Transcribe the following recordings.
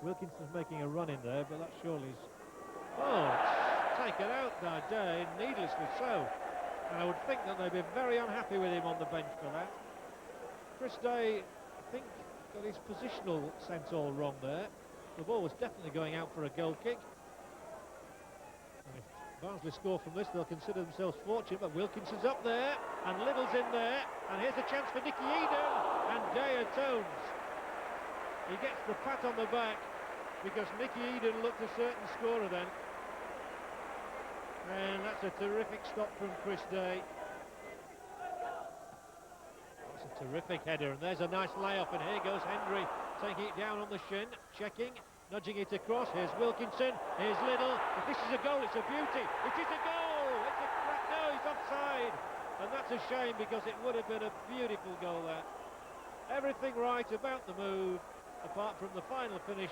Wilkinson's making a run in there, but that surely is... Oh, it's taken out by Day, needlessly so. And I would think that they'd be very unhappy with him on the bench for that. Chris Day, I think, got his positional sense all wrong there. The ball was definitely going out for a goal kick. And if Barnsley score from this, they'll consider themselves fortunate, but Wilkinson's up there, and Little's in there, and here's a chance for Nicky Eden, and Day atones. He gets the pat on the back, because Nicky Eden looked a certain scorer then. And that's a terrific stop from Chris Day. That's a terrific header, and there's a nice layoff, and here goes Hendry, taking it down on the shin, checking, nudging it across. Here's Wilkinson, here's Little. If this is a goal, it's a beauty. It is a goal! It's a crack. No, he's offside. And that's a shame, because it would have been a beautiful goal there. Everything right about the move, apart from the final finish,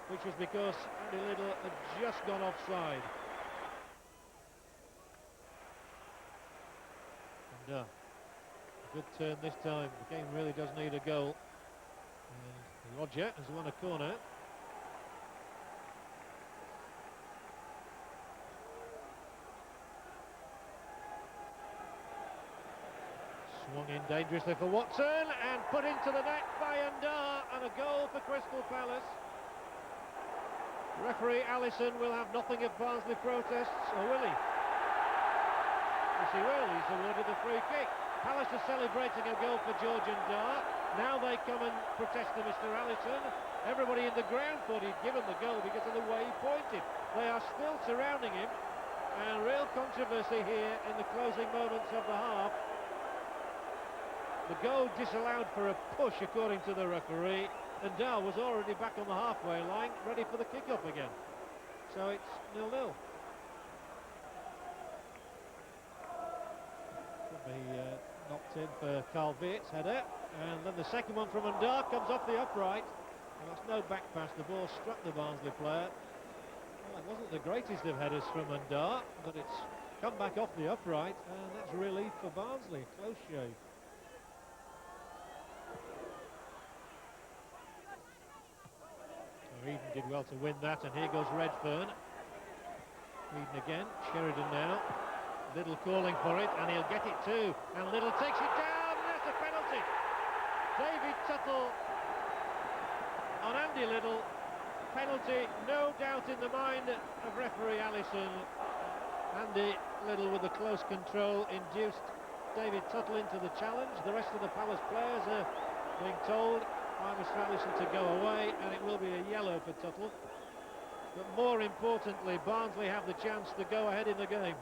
which was because Andy Little had just gone offside. And a good turn this time. The game really does need a goal. Roger has won a corner. Swung in dangerously for Watson and put into the net by Ndar, and a goal for Crystal Palace. Referee Allison will have nothing of Barnsley protests, or will he? Yes, he will. He's awarded the free kick. Palace are celebrating a goal for George Ndar. Now they come and protest to Mr. Allison. Everybody in the ground thought he'd given the goal because of the way he pointed. They are still surrounding him, and real controversy here in the closing moments of the half. The goal disallowed for a push, according to the referee. And Ndar was already back on the halfway line, ready for the kick-off again. So it's 0-0. Could be knocked in for Carl Veert's header. And then the second one from Ndar comes off the upright. And that's no back pass, the ball struck the Barnsley player. Well, it wasn't the greatest of headers from Ndar, but it's come back off the upright, and that's relief for Barnsley. Close shave. Eden did well to win that, and here goes Redfern. Eden again, Sheridan now. Little calling for it, and he'll get it too. And Little takes it down, and that's a penalty. David Tuttle on Andy Little. Penalty, no doubt in the mind of referee Allison. Andy Little with the close control induced David Tuttle into the challenge. The rest of the Palace players are being told by Mr. Allison to go away, and it will be a yellow for Tuttle. But more importantly, Barnsley have the chance to go ahead in the game.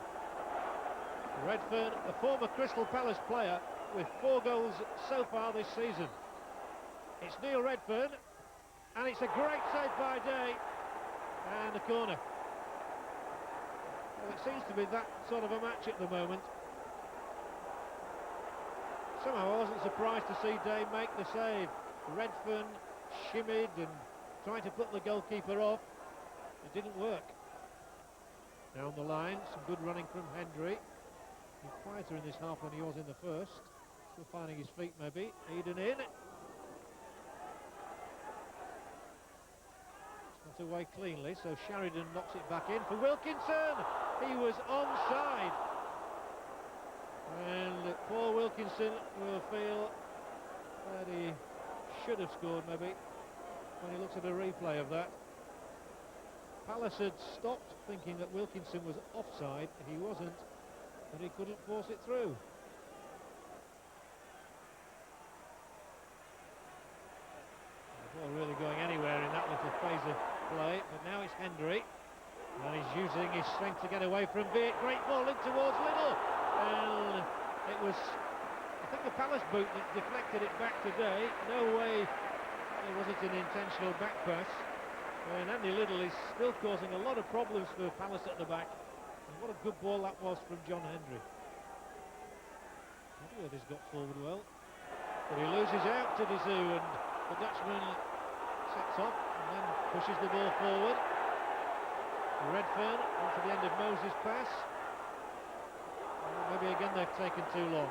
Redfern, a former Crystal Palace player, with 4 goals so far this season. It's Neil Redfern, and it's a great save by Day, and a corner. Well, it seems to be that sort of a match at the moment. Somehow I wasn't surprised to see Day make the save. Redfern shimmied and tried to put the goalkeeper off. It didn't work. Down the line, some good running from Hendry. He's quieter in this half than he was in the first. Still finding his feet maybe. Eden in. It's not away cleanly, so Sheridan knocks it back in for Wilkinson. He was onside. And Paul Wilkinson will feel that he should have scored maybe when he looks at a replay of that. Palace had stopped thinking that Wilkinson was offside. He wasn't, but he couldn't force it through. The ball really going anywhere in that little phase of play, but now it's Hendry, and he's using his strength to get away from Veert. Great ball in towards Little, and it was, I think, the Palace boot that deflected it back today. No way was it an intentional back pass. And Andy Little is still causing a lot of problems for Palace at the back. And what a good ball that was from John Hendry. Edward has got forward well, but he loses out to Dizou, and the Dutchman sets off and then pushes the ball forward. Redfern onto the end of Moses' pass. Maybe again they've taken too long.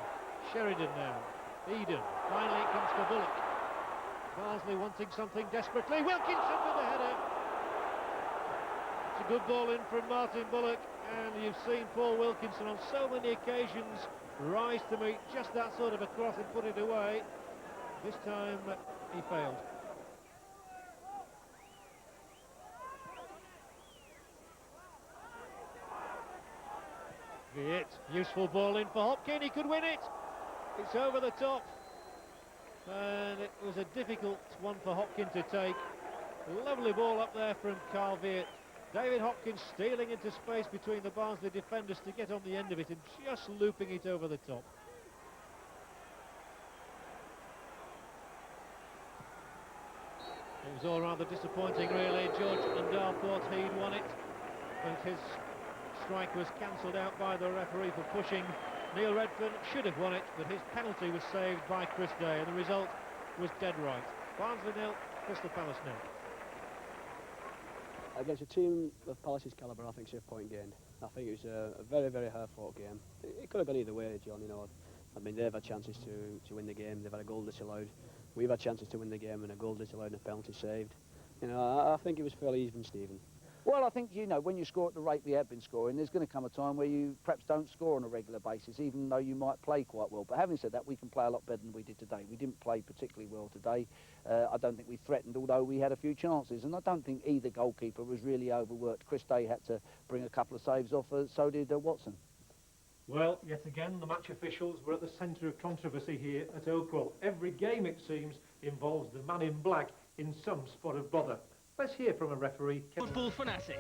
Sheridan now. Eden. Finally it comes to Bullock. Barnsley Barnsley wanting something desperately. Wilkinson with the header. It's a good ball in from Martin Bullock, and you've seen Paul Wilkinson on so many occasions rise to meet just that sort of a cross and put it away. This time he failed. It useful ball in for Hopkin. He could win it. It's over the top, and it was a difficult one for Hopkin to take. Lovely ball up there from Carl Viet. David Hopkins stealing into space between the Barnsley defenders to get on the end of it and just looping it over the top. It was all rather disappointing, really. George Ndar thought he'd won it, but his strike was cancelled out by the referee for pushing. Neil Redfern should have won it, but his penalty was saved by Chris Day, and the result was dead right. Barnsley 0, Crystal Palace 0. Against a team of Palace's calibre, I think it's a point gained. I think it was a very, very hard-fought game. It could have gone either way, John. You know, I mean, they've had chances to win the game. They've had a goal disallowed. We've had chances to win the game and a goal disallowed and a penalty saved. You know, I think it was fairly even, Stephen. Well, I think, you know, when you score at the rate we have been scoring, there's going to come a time where you perhaps don't score on a regular basis, even though you might play quite well. But having said that, we can play a lot better than we did today. We didn't play particularly well today. I don't think we threatened, although we had a few chances. And I don't think either goalkeeper was really overworked. Chris Day had to bring a couple of saves off, so did Watson. Well, yet again, the match officials were at the centre of controversy here at Oakwell. Every game, it seems, involves the man in black in some spot of bother. Let's hear from a referee. Football fanatic.